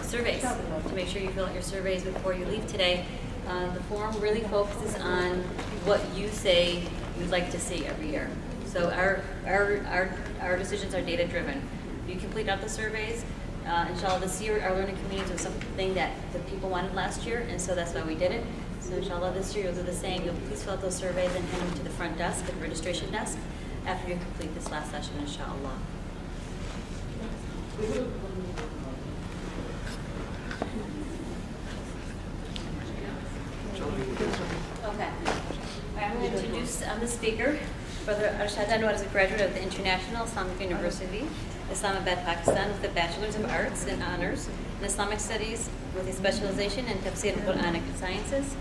surveys to make sure you fill out your surveys before you leave today. The form really focuses on what you say you'd like to see every year. So our decisions are data driven. You complete out the surveys. Inshallah, this year our learning communities was something that the people wanted last year, and so that's why we did it. So inshallah, this year you'll do the same. You'll please fill out those surveys and hand them to the front desk, at the registration desk, after you complete this last session, inshallah. Okay. I'm going to introduce the speaker, Brother Arshad Anwar is a graduate of the International Islamic University, Islamabad, Pakistan, with a Bachelor's of Arts and Honors in Islamic Studies with a specialization in Tafsir and Quranic Sciences.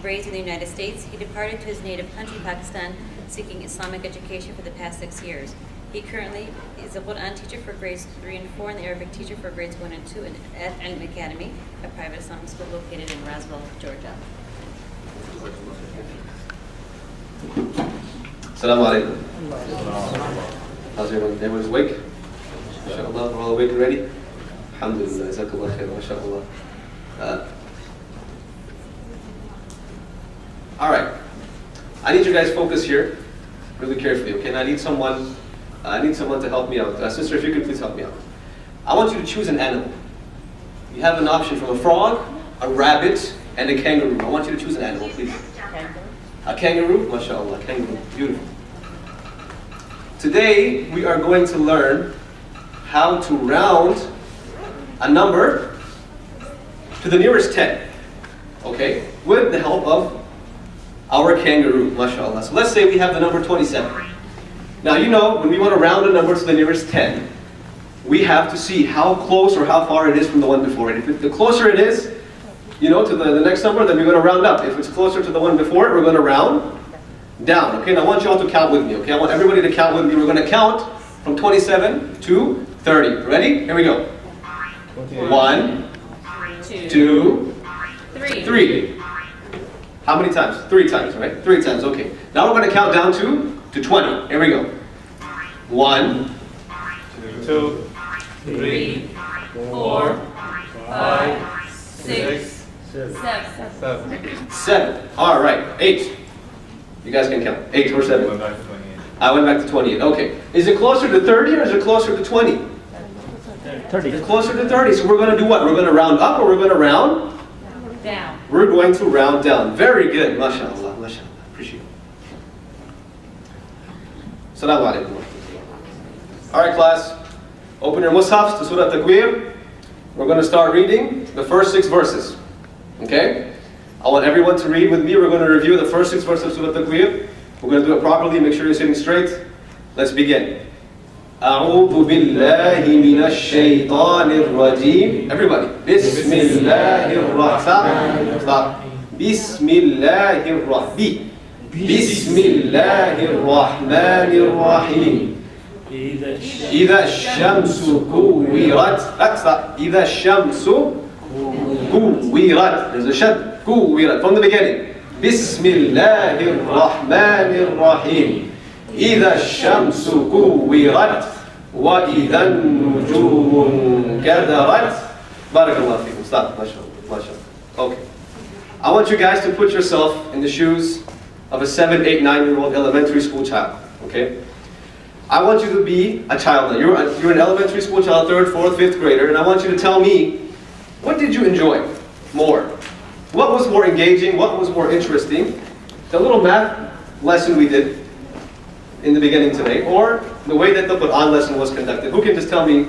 Raised in the United States, he departed to his native country, Pakistan, seeking Islamic education for the past 6 years. He currently is a Quran teacher for grades 3 and 4 and the Arabic teacher for grades 1 and 2 at Ilm Academy, a private Islamic school located in Roswell, Georgia. Assalamu alaikum. How's everyone? Everyone's awake? MashaAllah, we're all awake and ready? Alhamdulillah, jazakallah khair, MashaAllah. All right. I need you guys to focus here really carefully, okay? And I need someone to help me out. Sister, if you could please help me out. I want you to choose an animal. You have an option from a frog, a rabbit, and a kangaroo. I want you to choose an animal, please. A kangaroo? MashaAllah, kangaroo. Beautiful. Today, we are going to learn how to round a number to the nearest 10, okay? With the help of our kangaroo, MashaAllah. So let's say we have the number 27. Now, you know, when we want to round a number to the nearest 10, we have to see how close or how far it is from the one before it. If the closer it is, you know, to the next number, then we're going to round up. If it's closer to the one before it, we're going to round down. Okay, now I want you all to count with me. Okay, I want everybody to count with me. We're going to count from 27 to 30. Ready? Here we go. 1, 2, 3. How many times? 3 times, right? 3 times, okay. Now we're going to count down to 20. Here we go. 1, 2, 3, 4, 5, 6, 7. 7. All right. 8. You guys can count. 8 or 7. Went back to 28. I went back to 28. Okay. Is it closer to 30 or is it closer to 20? 30. It's closer to 30. So we're going to do what? We're going to round up or we're going to round Down. We're going to round down. Very good. MashaAllah. MashaAllah. Appreciate it. Assalamu alaikum. All right, class. Open your mushafs to Surah Takwir. We're going to start reading the first 6 verses. Okay? I want everyone to read with me. We're going to review the first 6 verses of Surah Takwir. We're going to do it properly. Make sure you're sitting straight. Let's begin. أعوذ بالله من الشيطان الرجيم. Everybody. بسم الله الرحمن الرحيم. بسم الله الرحمن. بسم الله الرحمن الرحيم. إذا الشمس كورت. إذا الشمس كورت. There's a shad. كورت. From the beginning. بسم الله الرحمن الرحيم. إذا الشمس كورت وإذا النجوم انكدرت. بارك الله فيكم. Stop. MashaAllah. Okay. I want you guys to put yourself in the shoes of a 7, 8, 9-year-old elementary school child. Okay? I want you to be a child now. You're an elementary school child, 3rd, 4th, 5th grader, and I want you to tell me, what did you enjoy more? What was more engaging? What was more interesting? The little math lesson we did in the beginning today, or the way that the Quran lesson was conducted. Who can just tell me,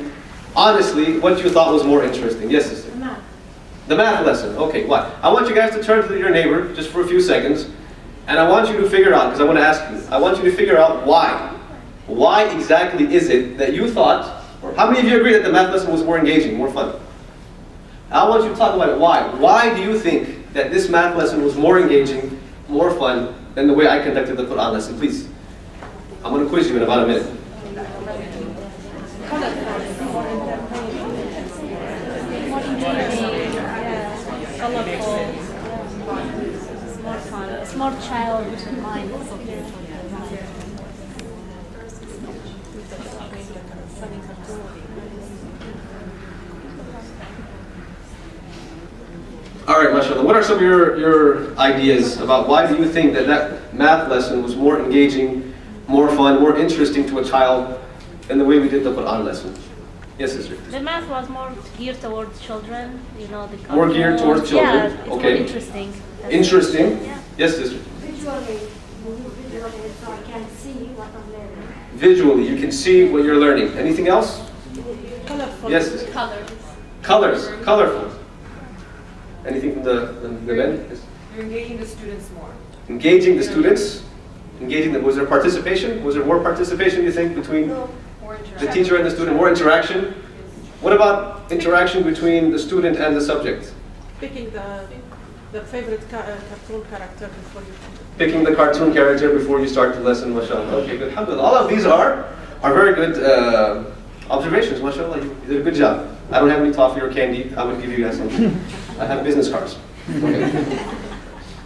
honestly, what you thought was more interesting? Yes, sister? The math. The math lesson. Okay, what? I want you guys to turn to your neighbor just for a few seconds, and I want you to figure out, because I want to ask you, I want you to figure out why. Why exactly is it that you thought, or how many of you agree that the math lesson was more engaging, more fun? I want you to talk about it. Why? Why do you think that this math lesson was more engaging, more fun, than the way I conducted the Quran lesson? Please. I'm going to quiz you in about a minute. It's more child mind. All right, mashallah. What are some of your ideas about why do you think that that math lesson was more engaging, more fun, more interesting to a child than the way we did the Quran lesson? Yes, sister. The math was more geared towards children, you know, the More geared towards children? Yeah, it's more Okay. interesting. Interesting? Yeah. Yes, sister. Visually, so I can see what I'm learning. Visually, you can see what you're learning. Anything else? Colorful. Yes, sister. Colors. Colors, colorful. Anything from the men? Yes. You're engaging the students more. Engaging the students. Engaging them. Was there participation? Was there more participation, you think, between More the interaction. teacher and the student? More interaction? What about interaction between the student and the subject? Picking the favorite cartoon character before you come. Picking the cartoon character before you start the lesson, mashallah. Okay, good. Alhamdulillah. All of these are very good observations, mashallah. You did a good job. I don't have any toffee or candy. I would give you guys something. I have business cards. Okay.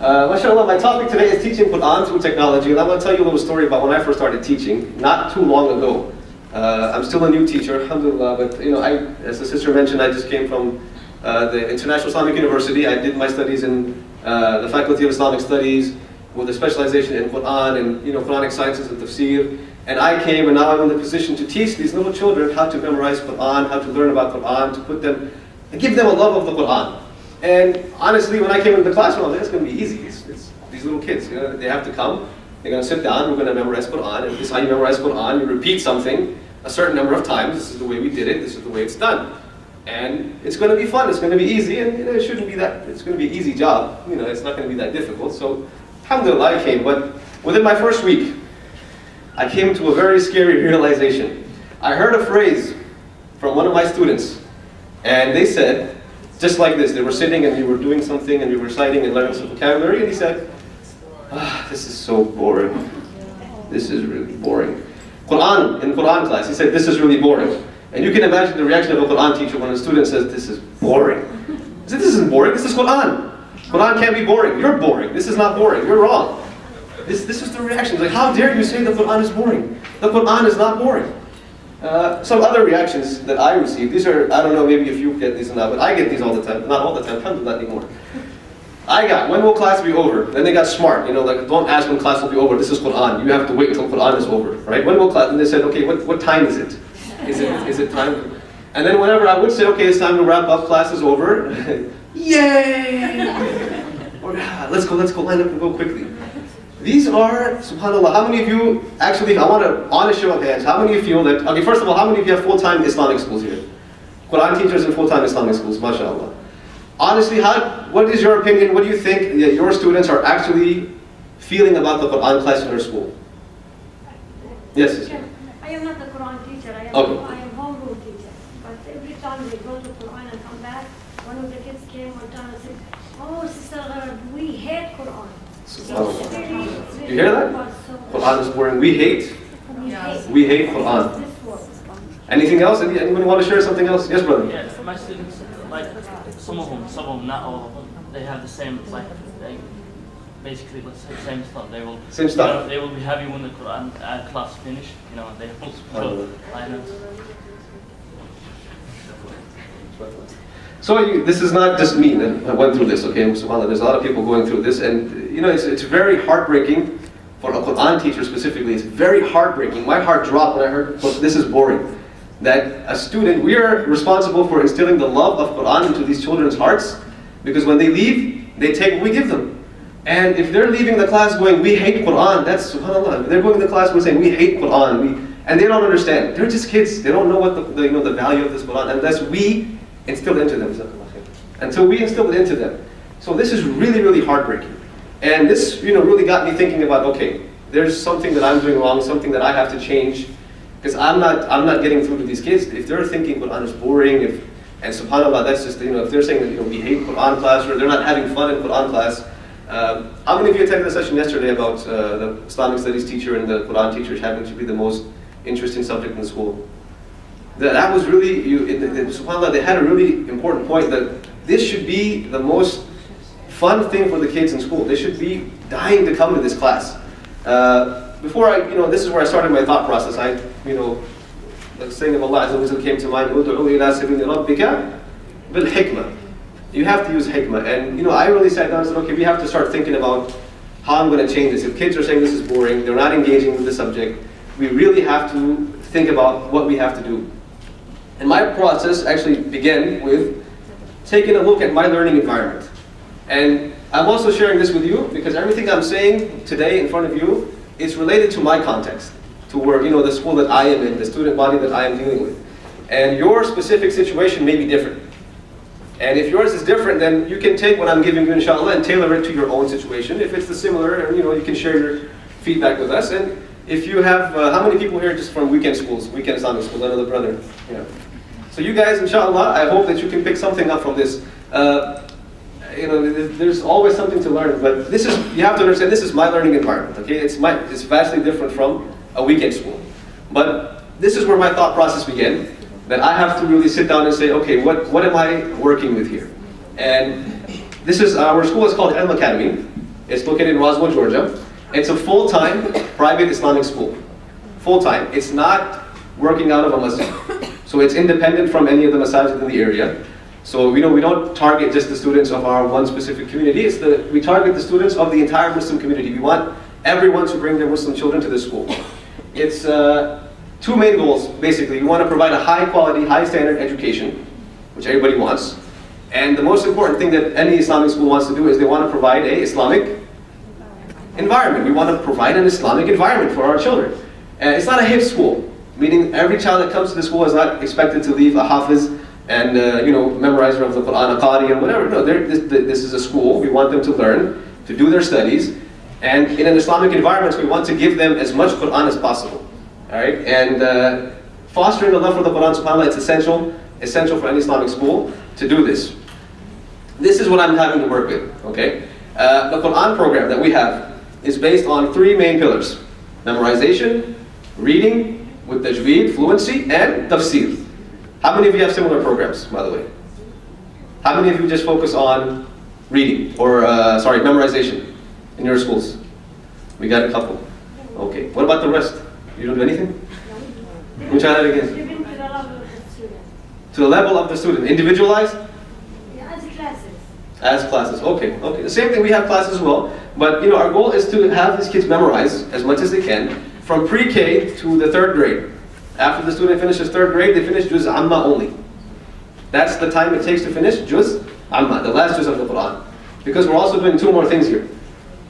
Mashallah, my topic today is teaching Quran through technology, and I'm going to tell you a little story about when I first started teaching, not too long ago. I'm still a new teacher, alhamdulillah, but you know, as the sister mentioned, I just came from the International Islamic University. I did my studies in the Faculty of Islamic Studies with a specialization in Quran and Quranic sciences and tafsir. And I came, and now I'm in the position to teach these little children how to memorize Quran, how to learn about Quran, to put them, and give them a love of the Quran. And honestly, when I came into the classroom, I was like, it's going to be easy. It's these little kids, they have to come, they're going to sit down, we're going to memorize Quran, and this is how you memorize Quran. You repeat something a certain number of times. This is the way we did it, this is the way it's done. And it's going to be fun, it's going to be easy, and it shouldn't be that, it's going to be an easy job. It's not going to be that difficult. So, alhamdulillah, I came. But within my first week, I came to a very scary realization. I heard a phrase from one of my students, and they said, just like this, they were sitting and we were doing something and we were reciting and learning some vocabulary, and he said, this is so boring. This is really boring. Quran, in Quran class, he said, this is really boring. And you can imagine the reaction of a Quran teacher when a student says, this is boring. He said, this isn't boring, this is Quran. Quran can't be boring. You're boring. This is not boring. You're wrong. This is the reaction. It's like, how dare you say the Quran is boring? The Quran is not boring. Some other reactions that I received, these are, I don't know, maybe if you get these or not, but I get these all the time. Not all the time, alhamdulillah, not anymore. I got, when will class be over? Then they got smart, like, don't ask when class will be over. This is Quran. You have to wait until Quran is over, right? When will class? And they said, okay, what time is it? Is it time? And then whenever I would say, okay, it's time to wrap up, class is over. Yay! Or, let's go, line up and go quickly. These are, subhanAllah, how many of you, actually, I want a honest show of hands, how many of you feel that, okay, first of all, how many of you have full-time Islamic schools here? Quran teachers in full-time Islamic schools, mashallah. Honestly, what is your opinion, what do you think that your students are actually feeling about the Quran class in their school? Yes, sister. I am not a Quran teacher, I am homeroom teacher. But every time they go to Quran and come back, one of the kids came one time and said, oh, Sister Gharab, we hate Quran. SubhanAllah. You hear that? Quran is boring. We hate Quran. Anything else? Anyone want to share something else? Yes, brother. Yeah, my students, like some of them, not all of them, they have the same, they basically the same stuff. They will Same stuff. They will be happy when the Quran class finish. They will line up. So this is not just me that went through this, okay? SubhanAllah, there's a lot of people going through this, and it's very heartbreaking for a Quran teacher specifically. It's very heartbreaking. My heart dropped when I heard, look, this is boring. That a student, we are responsible for instilling the love of Quran into these children's hearts, because when they leave, they take what we give them. And if they're leaving the class going, we hate Quran, that's SubhanAllah. They're going to the class and saying, we hate Quran, and they don't understand. They're just kids. They don't know what the value of this Quran, unless we instill into them. Until we instill it into them. So this is really, really heartbreaking. And this, really got me thinking about, okay, there's something that I'm doing wrong, something that I have to change, because I'm not getting through to these kids. If they're thinking Quran is boring, and subhanAllah, that's just, if they're saying that, we hate Quran class, or they're not having fun in Quran class. How many of you attended the session yesterday about the Islamic studies teacher and the Quran teachers having to be the most interesting subject in the school? That was really, subhanAllah, they had a really important point that this should be the most fun thing for the kids in school. They should be dying to come to this class. Before this is where I started my thought process. The saying of Allah Azza wa Jalla came to mind, "Ud'u ila sabili rabbika bil hikmah." You have to use hikmah. And you know, I really sat down and said, okay, we have to start thinking about how I'm going to change this. If kids are saying this is boring, they're not engaging with the subject, we really have to think about what we have to do. And my process actually began with taking a look at my learning environment. And I'm also sharing this with you because everything I'm saying today in front of you is related to my context, to where, you know, the school that I am in, the student body that I am dealing with. And your specific situation may be different. And if yours is different, then you can take what I'm giving you, inshallah, and tailor it to your own situation. If it's the similar, you know, you can share your feedback with us. And if you have, how many people here just from weekend schools, weekend Islamic schools? Another brother. Yeah. So you guys, inshallah, I hope that you can pick something up from this. You know, there's always something to learn, but this is, you have to understand, this is my learning environment, okay? It's vastly different from a weekend school. But this is where my thought process began, that I have to really sit down and say, okay, what am I working with here? And this is, our school is called Ilm Academy. It's located in Roswell, Georgia. It's a full-time private Islamic school. Full-time. It's not working out of a masjid. So it's independent from any of the masajid in the area. So we don't target just the students of our one specific community. We target the students of the entire Muslim community. We want everyone to bring their Muslim children to this school. It's two main goals, basically. We want to provide a high quality, high standard education, which everybody wants. And the most important thing that any Islamic school wants to do is they want to provide an Islamic environment. We want to provide an Islamic environment for our children. It's not a hifz school, meaning every child that comes to the school is not expected to leave a hafiz and you know, memorizer of the Quran, a qari, and whatever. No, this is a school. We want them to learn, to do their studies, and in an Islamic environment, we want to give them as much Quran as possible. All right, and fostering the love for the Quran, subhanAllah, it's essential for any Islamic school to do this. This is what I'm having to work with. Okay, the Quran program that we have is based on three main pillars: memorization, reading with tajweed, fluency, and tafsir. How many of you have similar programs, by the way? How many of you just focus on reading, or memorization in your schools? We got a couple. Okay, what about the rest? You don't do anything? Let me try that again. Given to the level of the student. To the level of the student. Individualized? Yeah, as classes. As classes, okay. The same thing, we have classes as well. But you know, our goal is to have these kids memorize as much as they can from pre-K to the 3rd grade. After the student finishes 3rd grade, they finish Juz Amma only. That's the time it takes to finish Juz Amma, the last Juz of the Quran. Because we're also doing two more things here.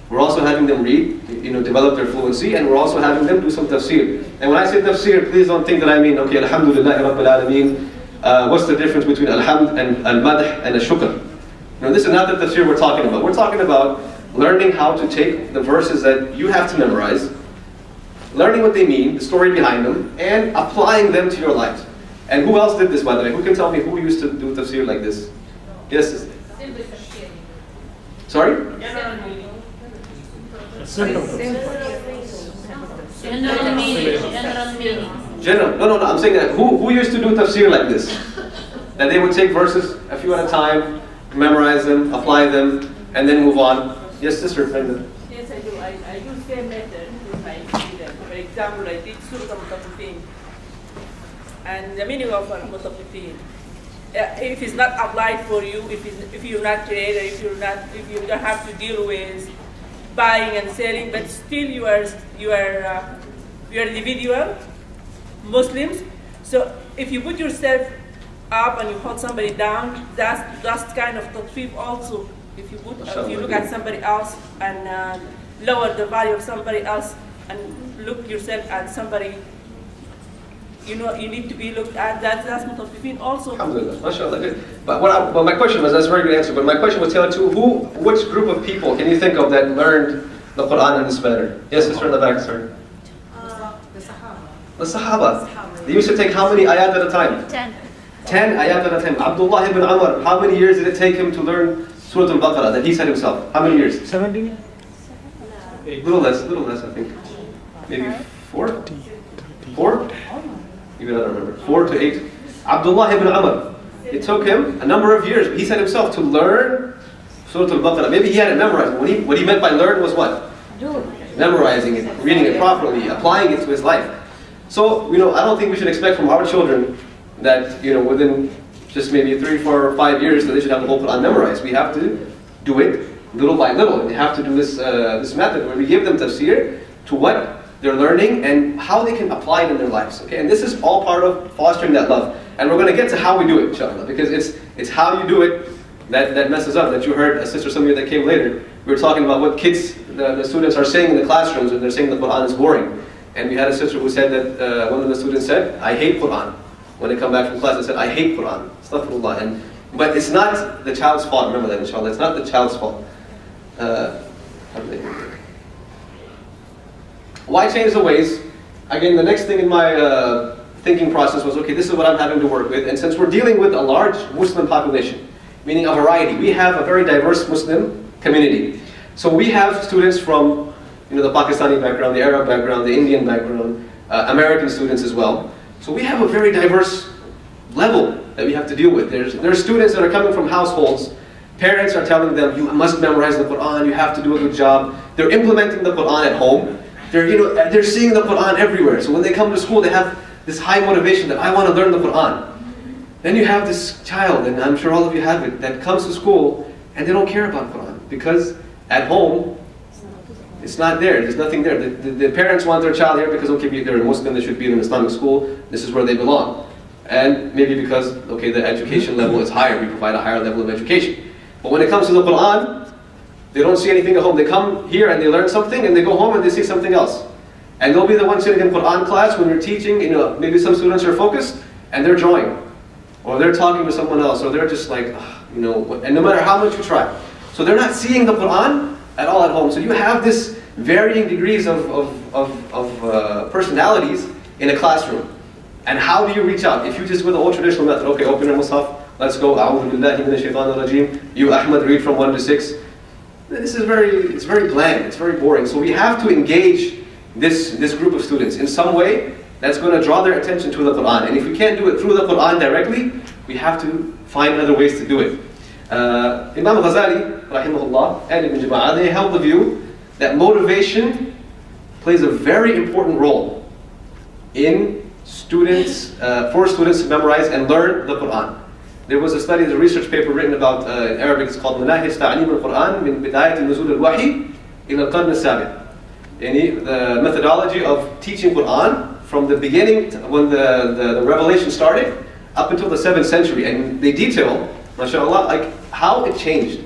We're also having them read, you know, develop their fluency, and we're also having them do some tafsir. And when I say tafsir, please don't think that I mean, okay, alhamdulillah rabbil alameen. What's the difference between alhamd and al-madh and al-shukr? You know, this is not the tafsir we're talking about. We're talking about learning how to take the verses that you have to memorize, learning what they mean, the story behind them, and applying them to your life. And who else did this, by the way? Who can tell me who used to do tafsir like this? Yes? Sorry? General meaning. General. No. I'm saying that who used to do tafsir like this? That they would take verses a few at a time, memorize them, apply them, and then move on. Yes, sister, Brenda. Yes, I do. I use same method with my students. For example, I did Surah Al-Mutaffifin. And the meaning of Al-Mutaffifin. If it's not applied for you, if you're not trader, if you don't have to deal with buying and selling, but still you are individual Muslims. So if you put yourself up and you hold somebody down, that's kind of tatfif also. If you look at somebody else and lower the value of somebody else and look yourself at somebody, you know, you need to be looked at. That's mutaffifin also. Alhamdulillah, mashallah, good. But my question was, that's a very good answer, but my question was tailored to which group of people can you think of that learned the Quran in this manner? Yes, sister in the back, sir. The Sahaba. They used to take how many ayat at a time? 10 ayat at a time. Abdullah ibn Umar, how many years did it take him to learn Surah Al-Baqarah that he said himself? How many years? 17. Little less, I think. Maybe 4? 4? Even I don't remember. 4 to 8. Abdullah ibn Umar. It took him a number of years, but he said himself, to learn Surah Al-Baqarah. Maybe he had it memorized. What he meant by learn was what? Memorizing it, reading it properly, applying it to his life. So, you know, I don't think we should expect from our children that, you know, within just maybe 3, 4, or 5 years that they should have the whole Quran memorized. We have to do it little by little. We have to do this, this method where we give them tafsir to what they're learning and how they can apply it in their lives. Okay? And this is all part of fostering that love. And we're going to get to how we do it, inshallah, because it's how you do it that messes up. That you heard a sister, some of you that came later, we were talking about what kids, the students are saying in the classrooms when they're saying the Quran is boring. And we had a sister who said that one of the students said, I hate Quran. When they come back from class, they said, I hate Quran. Astaghfirullah. But it's not the child's fault. Remember that, inshallah. It's not the child's fault. Why change the ways? Again, the next thing in my thinking process was, okay, this is what I'm having to work with. And since we're dealing with a large Muslim population, meaning a variety, we have a very diverse Muslim community. So we have students from the Pakistani background, the Arab background, the Indian background, American students as well. So we have a very diverse level that we have to deal with. There's students that are coming from households, parents are telling them, you must memorize the Quran, you have to do a good job. They're implementing the Quran at home. They're seeing the Quran everywhere. So when they come to school, they have this high motivation that I want to learn the Quran. Then you have this child, and I'm sure all of you have it, that comes to school and they don't care about Quran because at home, it's not there. There's nothing there. The parents want their child here because, okay, they're a Muslim, they should be in an Islamic school. This is where they belong. And maybe because, okay, the education level is higher. We provide a higher level of education. But when it comes to the Quran, they don't see anything at home. They come here and they learn something and they go home and they see something else. And they'll be the ones sitting in Quran class when you're teaching, maybe some students are focused and they're drawing. Or they're talking to someone else. Or they're just like, and no matter how much you try. So they're not seeing the Quran at all at home. So you have this varying degrees of personalities in a classroom. And how do you reach out? If you just with the old traditional method, okay, open your Mus'haf, let's go, A'udhu billahi minash shaitanir rajim. You, Ahmad, read from 1 to 6. This is it's very bland, it's very boring. So we have to engage this group of students in some way that's going to draw their attention to the Quran. And if we can't do it through the Quran directly, we have to find other ways to do it. Imam Ghazali, rahimahullah, and Ibn Jama'ah, they held the view that motivation plays a very important role in students, for students to memorize and learn the Quran. There was a study, a research paper written about, in Arabic, it's called Manahij Ta'aleem al-Quran min Bidayat al-Nuzul al-Wahi ila al-Qarn al-Sabi'. The methodology of teaching Quran from the beginning, when the revelation started, up until the 7th century. And they detail, mashallah, like how it changed.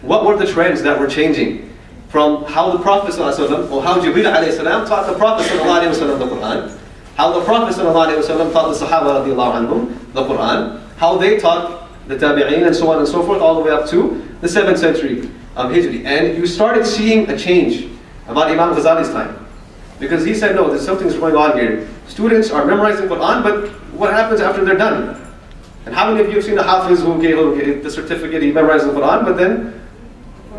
What were the trends that were changing from how the Prophet ﷺ, or how Jibreel alayhi salam taught the Prophet ﷺ the Quran, how the Prophet ﷺ taught the Sahaba radiallahu anhum the Quran, how they taught the Tabi'een and so on and so forth, all the way up to the 7th century of Hijri. And you started seeing a change about Imam Ghazali's time. Because he said, no, there's something's going on here. Students are memorizing Quran, but what happens after they're done? And how many of you have seen a Hafiz who gave the certificate, he memorizes the Quran, but then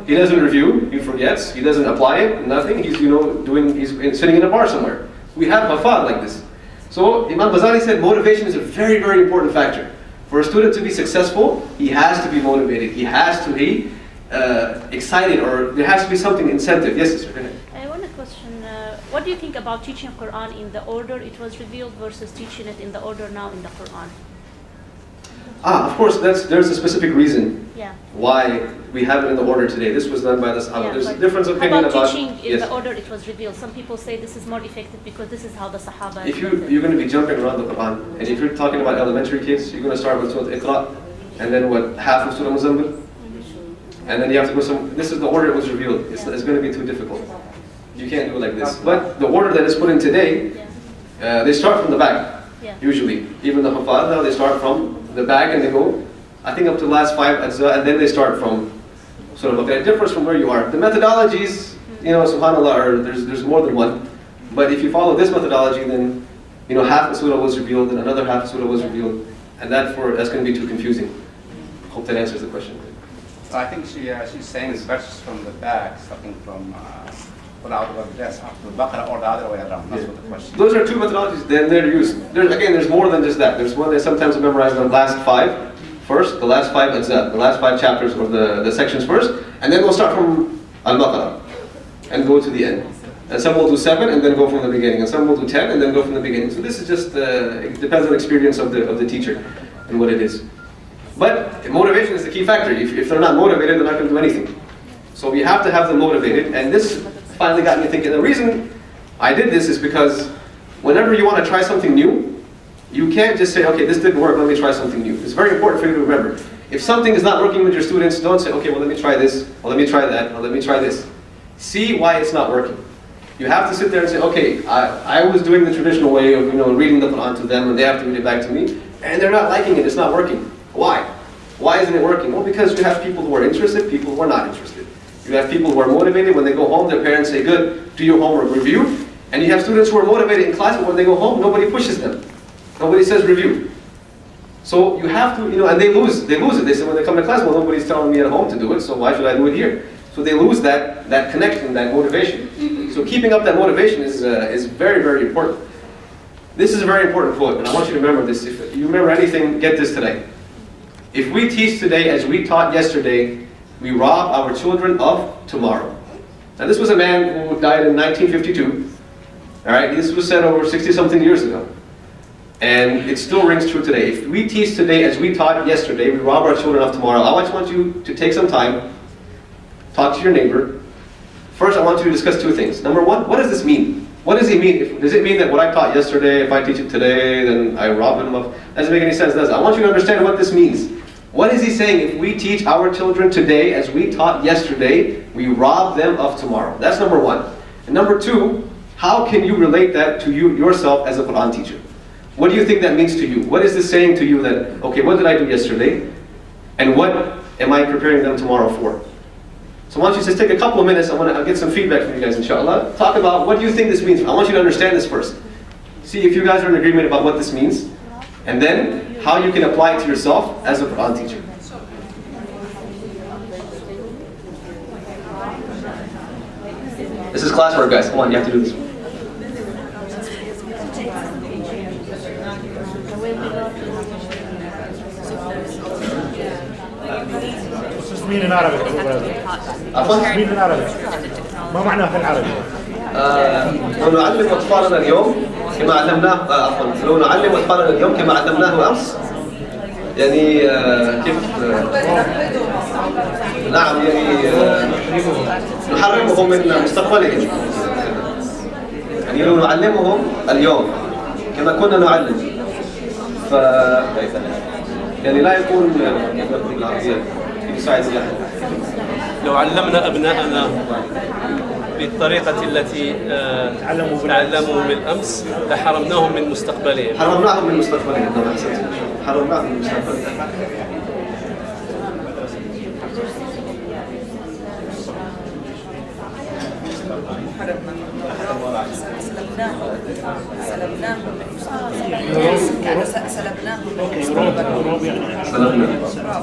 he doesn't review, he forgets, he doesn't apply it, nothing, he's he's sitting in a bar somewhere. We have Hafad like this. So Imam Ghazali said motivation is a very, very important factor. For a student to be successful, he has to be motivated, he has to be excited, or there has to be something incentive. Yes, sister, go ahead. I want to question, what do you think about teaching Quran in the order it was revealed versus teaching it in the order now in the Quran? Of course, there's a specific reason why we have it in the order today. This was done by the Sahaba. There's a difference of opinion about teaching in the order it was revealed. Some people say this is more effective because this is how the Sahaba. If you're going to be jumping around the Quran, and if you're talking about elementary kids, you're going to start with Surah Iqra, and then half of Surah Muzammil, and then you have to go this is the order it was revealed. It's going to be too difficult. You can't do it like this. But the order that is put in today, they start from the back, usually. Even the Hafad now, they start from the back and they go, I think up to the last 5 ajza, and then they start from sort of, okay, it differs from where you are. The methodologies, subhanAllah, there's more than one. But if you follow this methodology, then half the surah was revealed and another half the surah was revealed. And that's going to be too confusing. Hope that answers the question. I think she's saying it's verses from the back, starting from out of the Baqarah, or the other way around. That's what the question. Those are two methodologies. Then they're used. There's more than just that. There's one that sometimes memorize the last 5 first, the last 5 ajza, the last 5 chapters or the sections first, and then we'll start from Al-Baqarah and go to the end. And some will do 7 and then go from the beginning, and some will do 10 and then go from the beginning. So this is just it depends on the experience of the teacher and what it is. But motivation is the key factor. If they're not motivated, they're not going to do anything. So we have to have them motivated, and this finally got me thinking. The reason I did this is because whenever you want to try something new, you can't just say, okay, this didn't work, let me try something new. It's very important for you to remember. If something is not working with your students, don't say, okay, well, let me try this, or let me try that, or let me try this. See why it's not working. You have to sit there and say, okay, I was doing the traditional way of reading the Quran to them, and they have to read it back to me, and they're not liking it, it's not working. Why? Why isn't it working? Well, because you have people who are interested, people who are not interested. You have people who are motivated. When they go home, their parents say, good, do your homework, review. And you have students who are motivated in class, but when they go home, nobody pushes them. Nobody says review. So you have to, and they lose it. They say when they come to class, well, nobody's telling me at home to do it, so why should I do it here? So they lose that connection, that motivation. So keeping up that motivation is very, very important. This is a very important quote, and I want you to remember this. If you remember anything, get this today. If we teach today as we taught yesterday, we rob our children of tomorrow. Now this was a man who died in 1952. All right, this was said over 60-something years ago. And it still rings true today. If we teach today as we taught yesterday, we rob our children of tomorrow. I just want you to take some time, talk to your neighbor. First, I want you to discuss two things. Number one, what does this mean? What does he mean? Does it mean that what I taught yesterday, if I teach it today, then I rob them of? Doesn't make any sense, does it? I want you to understand what this means. What is he saying? If we teach our children today as we taught yesterday, we rob them of tomorrow. That's number one. And number two, how can you relate that to yourself as a Quran teacher? What do you think that means to you? What is this saying to you that, okay, what did I do yesterday? And what am I preparing them tomorrow for? So why don't you just take a couple of minutes, I'll get some feedback from you guys, inshallah. Talk about what do you think this means. I want you to understand this first. See if you guys are in agreement about what this means. And then how you can apply it to yourself as a Quran teacher. This is classwork, guys. Come on, you have to do this. مين العربي؟ عفوا؟ مين العربي؟ ما معناه في العربي؟ لو نعلم أطفالنا اليوم كما علمناه عفوا لو نعلم أطفالنا اليوم كما علمناه أمس يعني كيف نعم يعني نحرمهم من مستقبلهم يعني لو نعلمهم اليوم كما كنا نعلم ف يعني لا يكون بالعربية يساعد الله. لو علمنا أبناءنا بالطريقة التي تعلموا بالأمس لحرمناهم من مستقبلهم. حرمناهم من مستقبلهم. حرمناهم من مستقبلهم.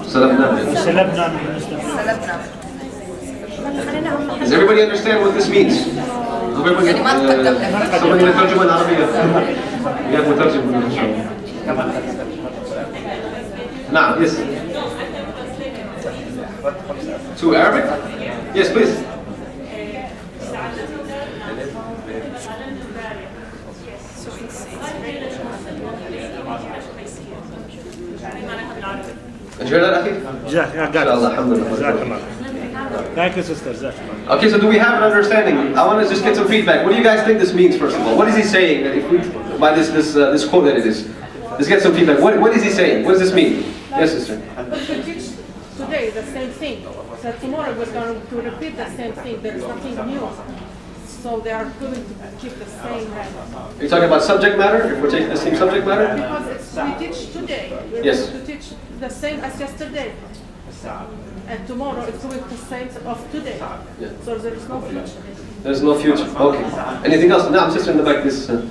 سلبنا. Does everybody understand what this means? Somebody يترجم العربية. يا مترجم. نعم, yes. To Arabic? Yes, please. Thank you, sister. Okay, so do we have an understanding? I want to just get some feedback. What do you guys think this means, first of all? What is he saying by this quote that it is? Let's get some feedback. What is he saying? What does this mean? Yes, sister. If we teach today the same thing, so tomorrow we're going to repeat the same thing. There is nothing new. So they are going to keep the same level. Are you talking about subject matter? If we're taking the same subject matter? Because we teach today. We're yes. going to teach the same as yesterday. And tomorrow it's going to the same of today. Yeah. So there is no future. There's no future. Okay. Anything else? No, I'm sister in the back. This. I didn't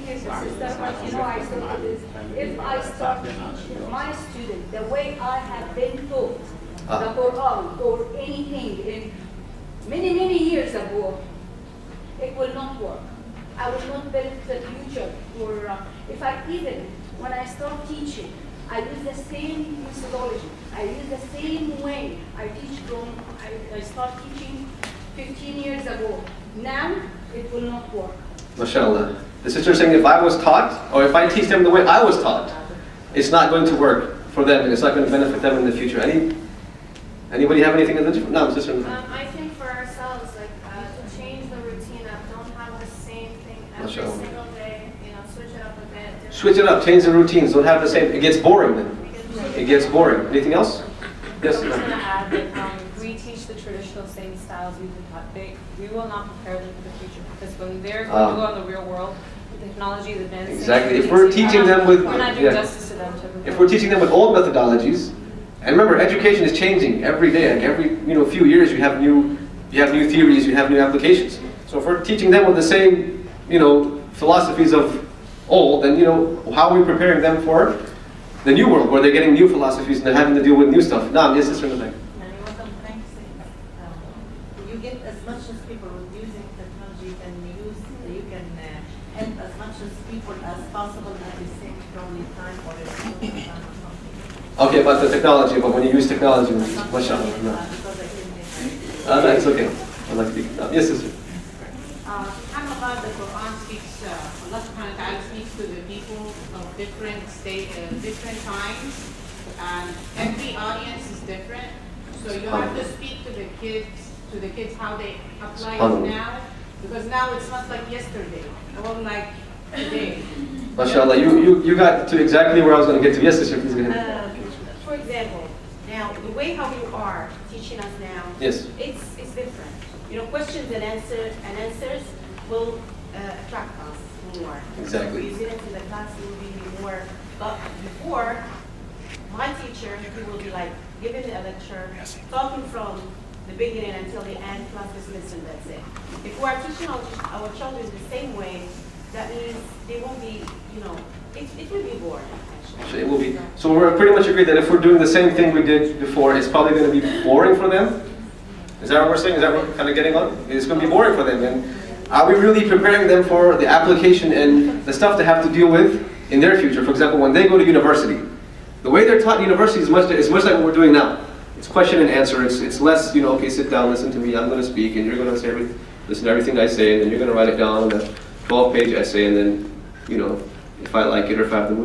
hear your sister, but you know I said this. If I start teaching my student the way I have been taught the Quran or anything in many years ago, it will not work. I will not build the future. Or if I even when I start teaching, I use the same methodology. I use the same way I teach from. I start teaching 15 years ago. Now it will not work. MashaAllah. The sister is saying if I was taught, or if I teach them the way I was taught, it's not going to work for them and it's not going to benefit them in the future. Anybody have anything in the different? No, sister. I think for ourselves, like to change the routine up, don't have the same thing every Mashallah. single day. You know, switch it up a bit. Switch it up, change the routines. Don't have the same. It gets boring then. It gets boring. Anything else? Yes. I was going to add that we teach the traditional same styles we've been taught. We will not prepare them for the future because when they're going to go in the real world, the technology is advancing. Exactly. If we're teaching them with, we're not doing justice to them. If we're teaching them with old methodologies, and remember, education is changing every day. Like every few years, you have new theories, you have new applications. So if we're teaching them with the same philosophies of old, then how are we preparing them for the new world where they're getting new philosophies and they're having to deal with new stuff? Yes, sister. You get as much as people using technology you can help as much as people as possible at the same probably time or at the same time or something. Okay, about the technology, but when you use technology, mashallah. No. That's okay. I like the yes, sister. About the Quran speaks, Allah subhanahu wa ta'ala speaks to the people of different different times, and every audience is different. So you have to speak to the kids how they apply it now, because now it's not like yesterday, or like today. MashaAllah, you got to exactly where I was going to get to. Yes, sister, please go ahead. For example, now the way how you are teaching us now, yes, it's different. Questions and answers will attract us more. Exactly. So students in the class will be more. But before, my teacher, he will be like giving a lecture, talking from the beginning until the end, plus dismiss, and that's it. If we are teaching our children the same way, that means they won't be, it will be boring. Actually. It will be. So we're pretty much agreed that if we're doing the same thing we did before, it's probably going to be boring for them. Is that what we're saying? Is that what we're kind of getting on? It's going to be boring for them. And are we really preparing them for the application and the stuff they have to deal with in their future? For example, when they go to university, the way they're taught in university is much like what we're doing now. It's question and answer. It's less, okay, sit down, listen to me, I'm going to speak, and you're going to listen to everything I say, and then you're going to write it down on a 12-page essay, and then, if I like it or if I have the